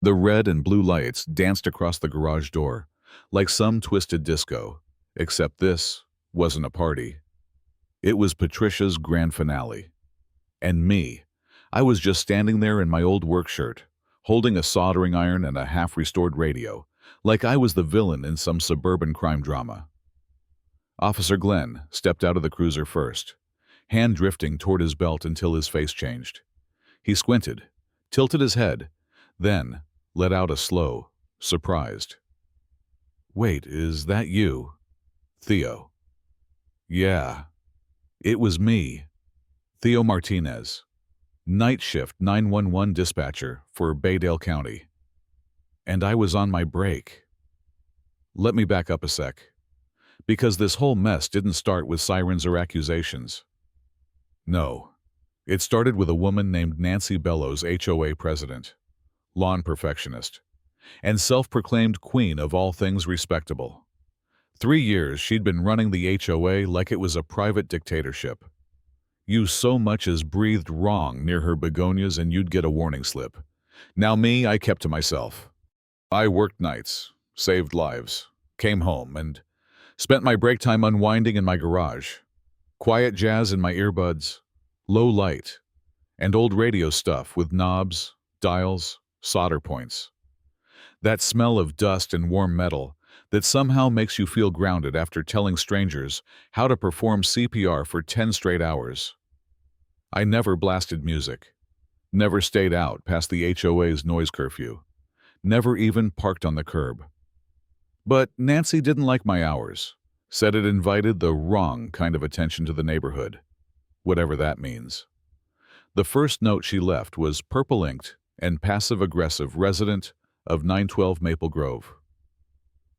The red and blue lights danced across the garage door, like some twisted disco, except this wasn't a party. It was Patricia's grand finale. And me, I was just standing there in my old work shirt, holding a soldering iron and a half-restored radio, like I was the villain in some suburban crime drama. Officer Glenn stepped out of the cruiser first, hand drifting toward his belt until his face changed. He squinted, tilted his head, then let out a slow, surprised, "Wait, is that you, Theo?" "Yeah, it was me, Theo Martinez, night shift 911 dispatcher for Baydale County. And I was on my break." Let me back up a sec, because this whole mess didn't start with sirens or accusations. No, it started with a woman named Nancy Bellows, HOA president, lawn perfectionist, and self-proclaimed queen of all things respectable. 3 years she'd been running the HOA like it was a private dictatorship. You so much as breathed wrong near her begonias and you'd get a warning slip. Now me, I kept to myself. I worked nights, saved lives, came home, and spent my break time unwinding in my garage. Quiet jazz in my earbuds, low light, and old radio stuff with knobs, dials, solder points. That smell of dust and warm metal that somehow makes you feel grounded after telling strangers how to perform CPR for 10 straight hours. I never blasted music, never stayed out past the HOA's noise curfew, never even parked on the curb. But Nancy didn't like my hours, said it invited the wrong kind of attention to the neighborhood, whatever that means. The first note she left was purple-inked and passive-aggressive, resident of 912 Maple Grove.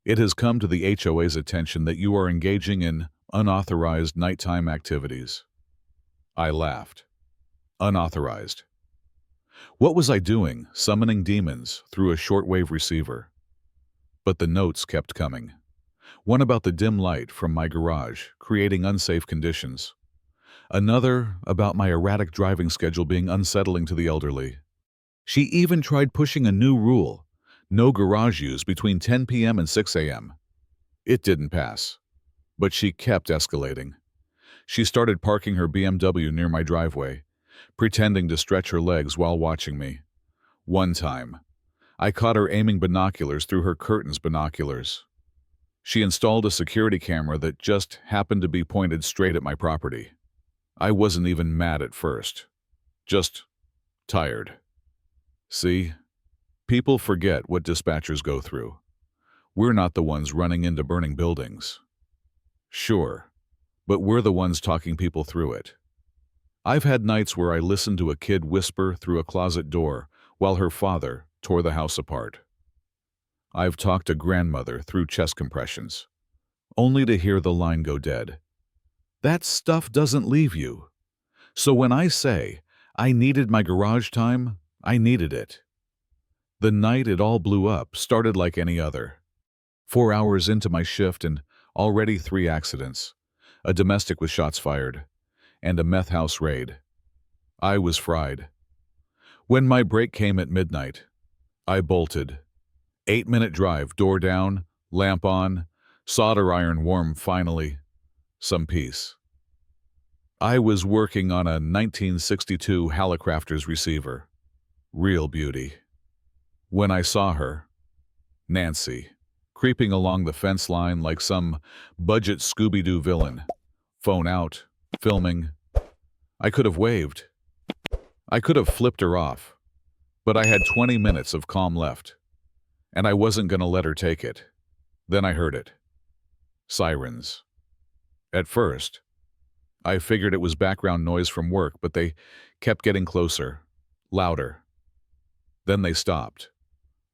"It has come to the HOA's attention that you are engaging in unauthorized nighttime activities." I laughed. Unauthorized. What was I doing, summoning demons through a shortwave receiver? But the notes kept coming. One about the dim light from my garage, creating unsafe conditions. Another about my erratic driving schedule being unsettling to the elderly. She even tried pushing a new rule: no garage use between 10 p.m. and 6 a.m. It didn't pass, but she kept escalating. She started parking her BMW near my driveway, pretending to stretch her legs while watching me. One time, I caught her aiming binoculars through her curtains binoculars. She installed a security camera that just happened to be pointed straight at my property. I wasn't even mad at first, just tired. See? People forget what dispatchers go through. We're not the ones running into burning buildings. Sure, but we're the ones talking people through it. I've had nights where I listened to a kid whisper through a closet door while her father tore the house apart. I've talked to grandmother through chest compressions, only to hear the line go dead. That stuff doesn't leave you. So when I say I needed my garage time, I needed it. The night it all blew up started like any other. 4 hours into my shift and already 3 accidents, a domestic with shots fired, and a meth house raid. I was fried. When my break came at midnight, I bolted. 8-minute drive, door down, lamp on, solder iron warm finally, some peace. I was working on a 1962 Hallicrafters receiver. Real beauty. When I saw her, Nancy, creeping along the fence line like some budget Scooby-Doo villain, phone out, filming, I could have waved. I could have flipped her off, but I had 20 minutes of calm left, and I wasn't going to let her take it. Then I heard it. Sirens. At first, I figured it was background noise from work, but they kept getting closer, louder. Then they stopped,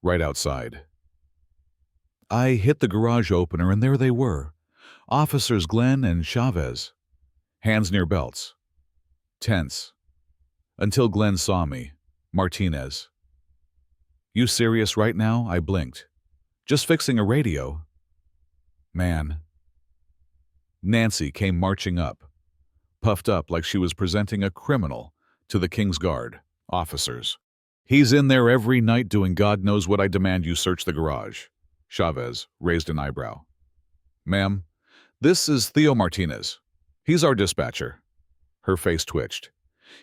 right outside. I hit the garage opener, and there they were, Officers Glenn and Chavez, hands near belts, tense, until Glenn saw me, Martinez. "You serious right now?" I blinked. "Just fixing a radio." "Man." Nancy came marching up, puffed up like she was presenting a criminal to the King's Guard officers. He's in there every night doing God knows what. I demand you search the garage. Chavez raised an eyebrow. Ma'am, this is Theo Martinez. He's our dispatcher. Her face twitched.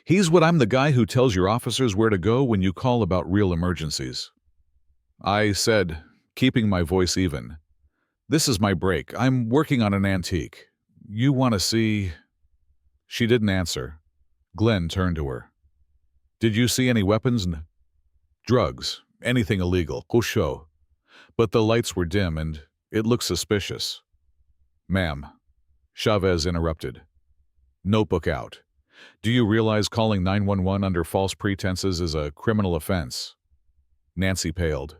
He's what I'm the guy who tells your officers where to go when you call about real emergencies. I said, keeping my voice even. This is my break. I'm working on an antique. You want to see... She didn't answer. Glenn turned to her. Did you see any weapons? Drugs? Anything illegal? Show. But the lights were dim and it looked suspicious. Ma'am, Chavez interrupted. Notebook out. Do you realize calling 911 under false pretenses is a criminal offense? Nancy paled.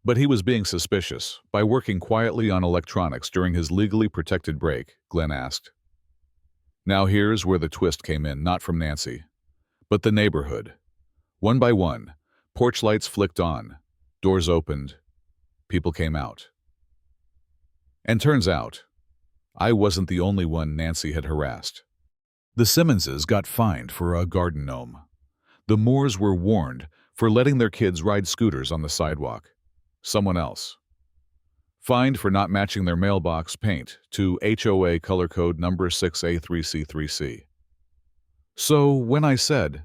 But he was being suspicious by working quietly on electronics during his legally protected break, Glenn asked. Now here's where the twist came in, not from Nancy, but the neighborhood. One by one, porch lights flicked on, doors opened, people came out. And turns out, I wasn't the only one Nancy had harassed. The Simmonses got fined for a garden gnome. The Moores were warned for letting their kids ride scooters on the sidewalk. Someone else. Fined for not matching their mailbox paint to HOA color code number 6A3C3C. So when I said,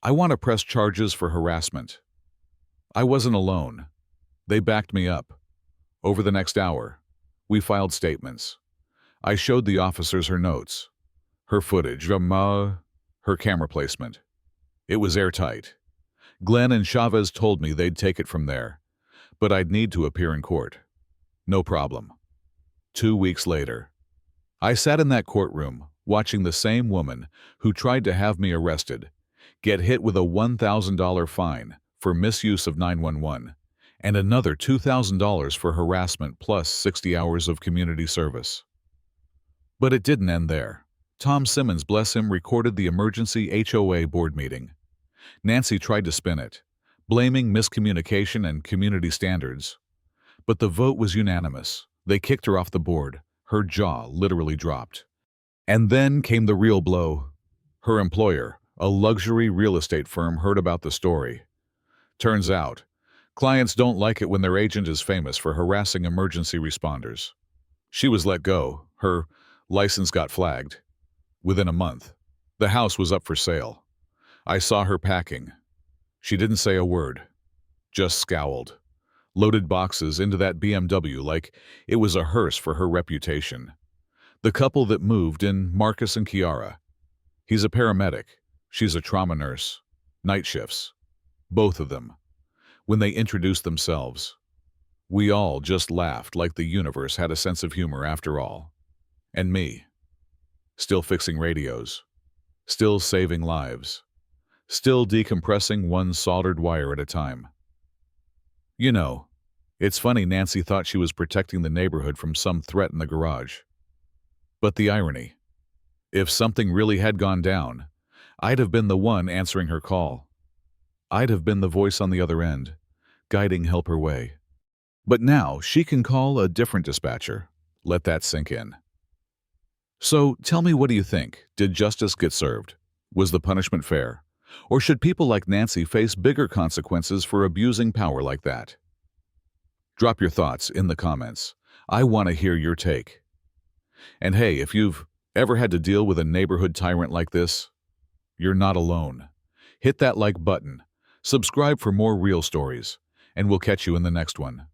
I want to press charges for harassment, I wasn't alone. They backed me up. Over the next hour, we filed statements. I showed the officers her notes, her footage, her camera placement. It was airtight. Glenn and Chavez told me they'd take it from there, but I'd need to appear in court. No problem. 2 weeks later, I sat in that courtroom watching the same woman who tried to have me arrested get hit with a $1,000 fine for misuse of 911 and another $2,000 for harassment plus 60 hours of community service. But it didn't end there. Tom Simmons, bless him, recorded the emergency HOA board meeting. Nancy tried to spin it, blaming miscommunication and community standards. But the vote was unanimous. They kicked her off the board. Her jaw literally dropped. And then came the real blow. Her employer, a luxury real estate firm, heard about the story. Turns out, clients don't like it when their agent is famous for harassing emergency responders. She was let go. Her license got flagged. Within a month, the house was up for sale. I saw her packing. She didn't say a word, just scowled. Loaded boxes into that BMW like it was a hearse for her reputation. The couple that moved in, Marcus and Kiara. He's a paramedic. She's a trauma nurse. Night shifts. Both of them. When they introduced themselves, we all just laughed like the universe had a sense of humor after all. And me. Still fixing radios. Still saving lives. Still decompressing one soldered wire at a time. You know, it's funny Nancy thought she was protecting the neighborhood from some threat in the garage. But the irony. If something really had gone down, I'd have been the one answering her call. I'd have been the voice on the other end, guiding help her way. But now she can call a different dispatcher. Let that sink in. So tell me, what do you think? Did justice get served? Was the punishment fair? Or should people like Nancy face bigger consequences for abusing power like that? Drop your thoughts in the comments. I want to hear your take. And hey, if you've ever had to deal with a neighborhood tyrant like this, you're not alone. Hit that like button, subscribe for more real stories, and we'll catch you in the next one.